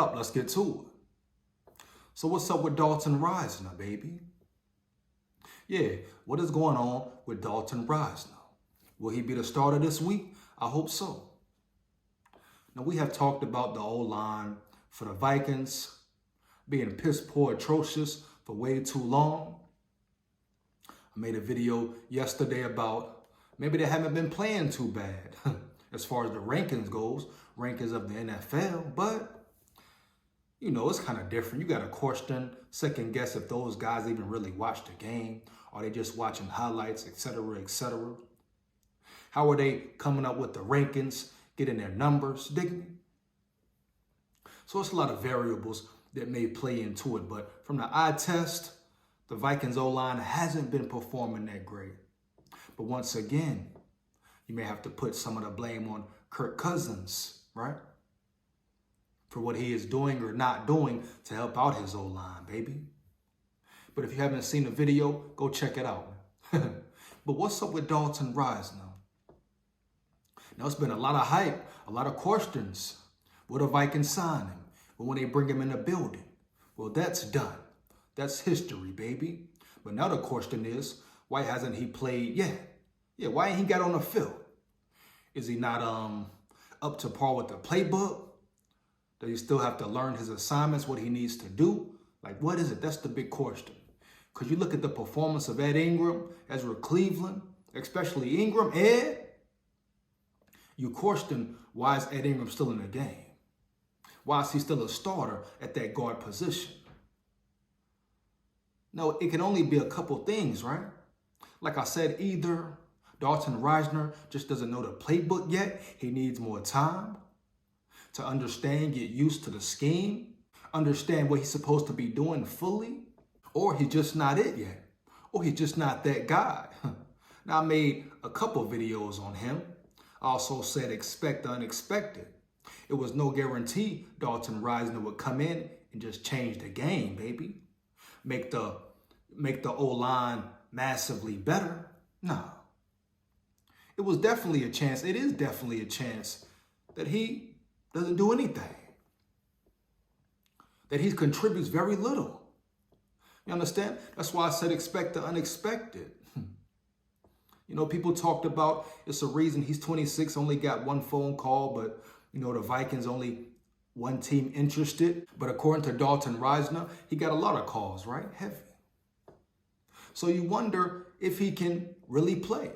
up. Let's get to it. So what's up with Dalton Risner, baby? Yeah, what is going on with Dalton Risner? Will he be the starter this week? I hope so. Now, we have talked about the O-line for the Vikings being piss poor, atrocious for way too long. I made a video yesterday about maybe they haven't been playing too bad as far as the rankings goes, rankings of the NFL, but you know, it's kind of different. You got to question, second guess if those guys even really watch the game. Are they just watching highlights, et cetera, et cetera? How are they coming up with the rankings, getting their numbers, dig me? So it's a lot of variables that may play into it, but from the eye test, the Vikings O-line hasn't been performing that great. But once again, you may have to put some of the blame on Kirk Cousins, right? For what he is doing or not doing to help out his O-line, baby. But if you haven't seen the video, go check it out. But what's up with Dalton Risner? Now, it's been a lot of hype, a lot of questions. Will the Vikings sign him? But when they bring him in the building? Well, that's done. That's history, baby. But now the question is, why hasn't he played yet? Yeah, why ain't he got on the field? Is he not up to par with the playbook? Does he still have to learn his assignments, what he needs to do? Like, what is it? That's the big question. Because you look at the performance of Ed Ingram, Ezra Cleveland, especially Ingram, you question, why is Ed Ingram still in the game? Why is he still a starter at that guard position? No, it can only be a couple things, right? Like I said, either Dalton Risner just doesn't know the playbook yet. He needs more time to understand, get used to the scheme, understand what he's supposed to be doing fully, or he's just not it yet, or he's just not that guy. Now, I made a couple videos on him. I also said expect the unexpected. It was no guarantee Dalton Risner would come in and just change the game, baby. Make the O-line massively better. No. It was definitely a chance. It is definitely a chance that he doesn't do anything. That he contributes very little. You understand? That's why I said expect the unexpected. You know, people talked about it's a reason he's 26, only got one phone call, but, you know, the Vikings only one team interested. But according to Dalton Risner, he got a lot of calls, right? Heavy. So you wonder if he can really play,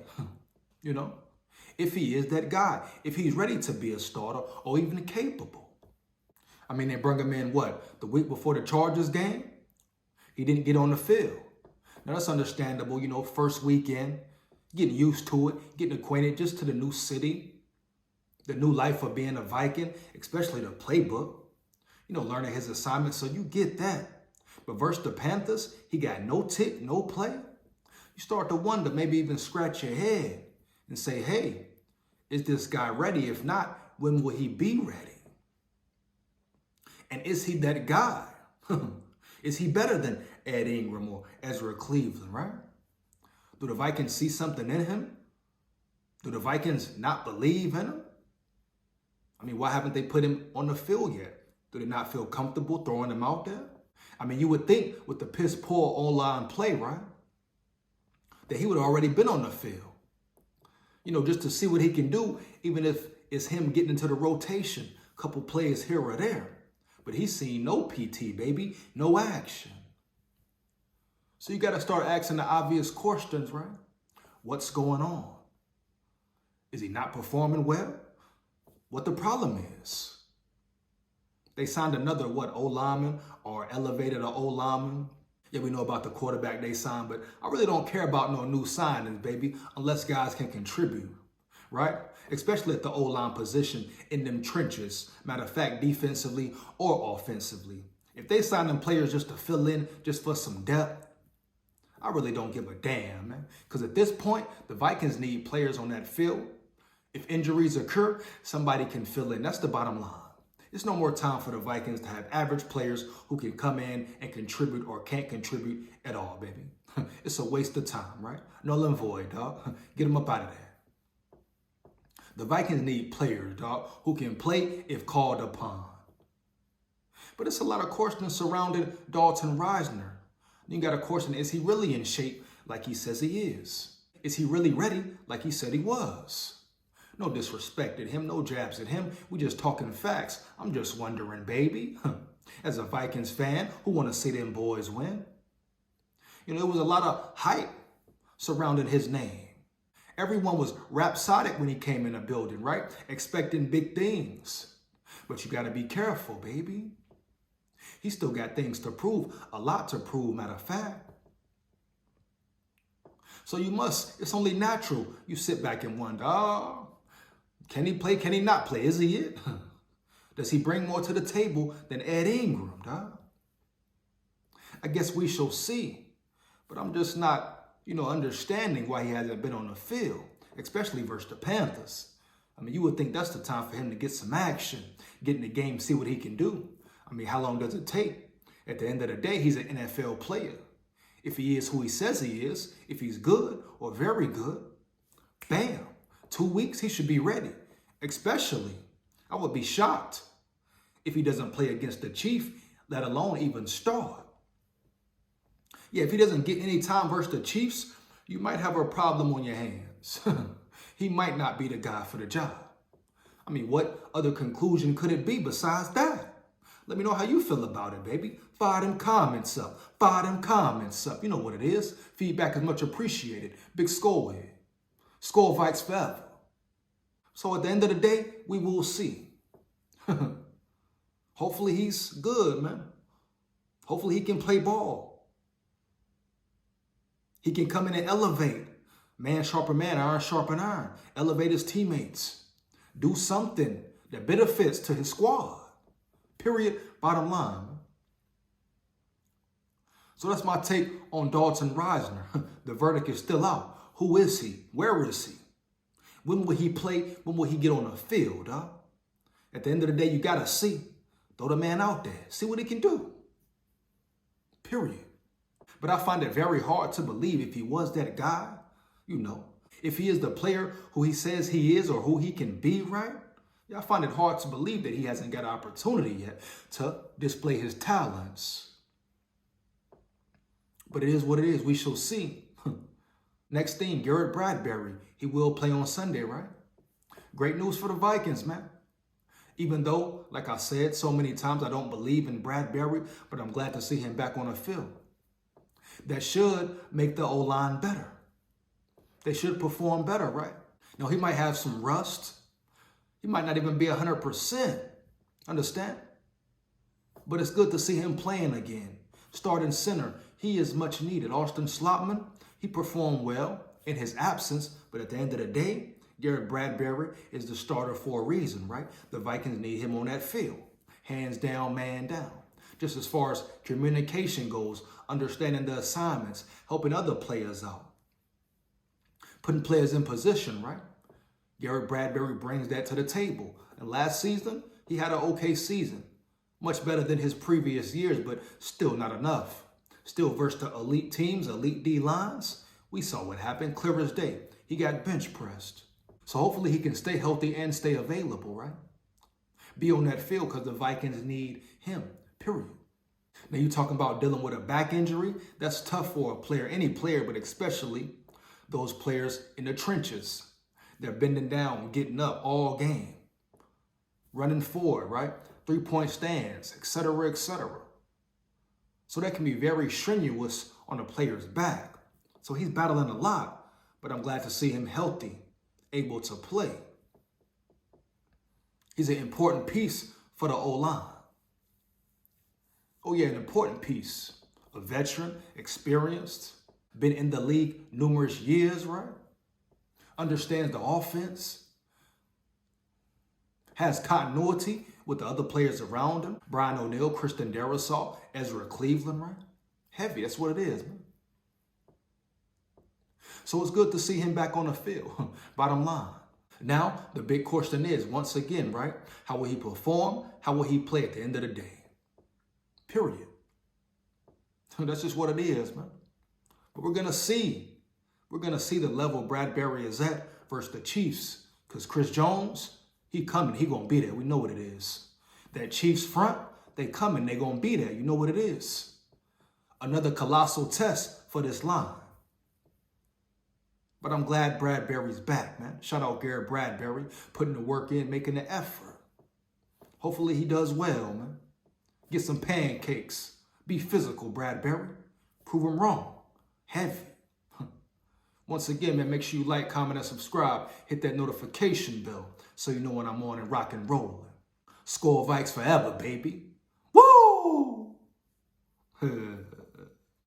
you know, if he is that guy, if he's ready to be a starter or even capable. I mean, they brought him in, what, the week before the Chargers game? He didn't get on the field. Now, that's understandable, you know, first weekend, getting used to it, getting acquainted just to the new city, the new life of being a Viking, especially the playbook, you know, learning his assignments. So you get that. But versus the Panthers, he got no tick, no play. You start to wonder, maybe even scratch your head and say, hey, is this guy ready? If not, when will he be ready? And is he that guy? Is he better than Ed Ingram or Ezra Cleveland, right? Do the Vikings see something in him? Do the Vikings not believe in him? I mean, why haven't they put him on the field yet? Do they not feel comfortable throwing him out there? I mean, you would think with the piss poor online play, right, that he would have already been on the field. You know, just to see what he can do, even if it's him getting into the rotation, a couple plays here or there. But he's seen no PT, baby, no action. So you got to start asking the obvious questions, right? What's going on? Is he not performing well? What the problem is? They signed another, O-lineman or elevated an O-lineman. Yeah, we know about the quarterback they signed, but I really don't care about no new signings, baby, unless guys can contribute, right? Especially at the O-line position in them trenches. Matter of fact, defensively or offensively. If they sign them players just to fill in, just for some depth, I really don't give a damn, man. Because at this point, the Vikings need players on that field. If injuries occur, somebody can fill in. That's the bottom line. It's no more time for the Vikings to have average players who can come in and contribute or can't contribute at all, baby. It's a waste of time, right? Null and void, dog. Get them up out of there. The Vikings need players, dog, who can play if called upon. But it's a lot of questions surrounding Dalton Risner. You got a question, is he really in shape like he says he is? Is he really ready like he said he was? No disrespect at him, no jabs at him. We just talking facts. I'm just wondering, baby, as a Vikings fan who want to see them boys win. You know, it was a lot of hype surrounding his name. Everyone was rhapsodic when he came in the building, right? Expecting big things. But you got to be careful, baby. He still got things to prove, a lot to prove, matter of fact. So it's only natural you sit back and wonder, can he play, can he not play? Is he it? Does he bring more to the table than Ed Ingram, dog? I guess we shall see. But I'm just not, understanding why he hasn't been on the field, especially versus the Panthers. I mean, you would think that's the time for him to get some action, get in the game, see what he can do. I mean, how long does it take? At the end of the day, he's an NFL player. If he is who he says he is, if he's good or very good, bam, 2 weeks, he should be ready. Especially, I would be shocked if he doesn't play against the Chiefs, let alone even start. Yeah, if he doesn't get any time versus the Chiefs, you might have a problem on your hands. He might not be the guy for the job. I mean, what other conclusion could it be besides that? Let me know how you feel about it, baby. Fire them comments up. Fire them comments up. You know what it is. Feedback is much appreciated. Big SKOL here. SKOL Vikes forever. So at the end of the day, we will see. Hopefully he's good, man. Hopefully he can play ball. He can come in and elevate. Man sharpen man, iron sharpen iron. Elevate his teammates. Do something that benefits to his squad. Period. Bottom line. So that's my take on Dalton Risner. The verdict is still out. Who is he? Where is he? When will he play? When will he get on the field? At the end of the day, you got to see. Throw the man out there. See what he can do. Period. But I find it very hard to believe if he was that guy, if he is the player who he says he is or who he can be, right? I find it hard to believe that he hasn't got an opportunity yet to display his talents. But it is what it is. We shall see. Next thing, Garret Bradbury. He will play on Sunday, right? Great news for the Vikings, man. Even though, like I said so many times, I don't believe in Bradbury, but I'm glad to see him back on the field. That should make the O-line better. They should perform better, right? Now, he might have some rust. He might not even be 100%. Understand? But it's good to see him playing again. Starting center, he is much needed. Austin Slotman, he performed well in his absence, but at the end of the day, Garret Bradbury is the starter for a reason, right? The Vikings need him on that field. Hands down, man down. Just as far as communication goes, understanding the assignments, helping other players out. Putting players in position, right? Garret Bradbury brings that to the table. And last season, he had an okay season. Much better than his previous years, but still not enough. Still versus the elite teams, elite D-lines. We saw what happened, clear as day. He got bench pressed. So hopefully he can stay healthy and stay available, right? Be on that field because the Vikings need him, period. Now you're talking about dealing with a back injury. That's tough for a player, any player, but especially those players in the trenches. They're bending down, getting up all game, running forward, right? 3-point stands, etc., etc. So that can be very strenuous on a player's back. So he's battling a lot, but I'm glad to see him healthy, able to play. He's an important piece for the O-line. Oh yeah, an important piece. A veteran, experienced, been in the league numerous years, right? Understands the offense, has continuity with the other players around him. Brian O'Neill, Christian Darrisaw, Ezra Cleveland, right? Heavy, that's what it is, man. So it's good to see him back on the field, bottom line. Now, the big question is, once again, right? How will he perform? How will he play at the end of the day? Period. That's just what it is, man. But we're going to see. We're going to see the level Bradbury is at versus the Chiefs. Because Chris Jones, he coming. He going to be there. We know what it is. That Chiefs front, They coming, they gonna be there. You know what it is. Another colossal test for this line. But I'm glad Bradbury's back, man. Shout out Garret Bradbury, putting the work in, making the effort. Hopefully he does well, man. Get some pancakes. Be physical, Bradbury. Prove him wrong. Heavy. Once again, man, make sure you like, comment, and subscribe. Hit that notification bell so you know when I'm on and rock and rolling. SKOL Vikes forever, baby. Woo!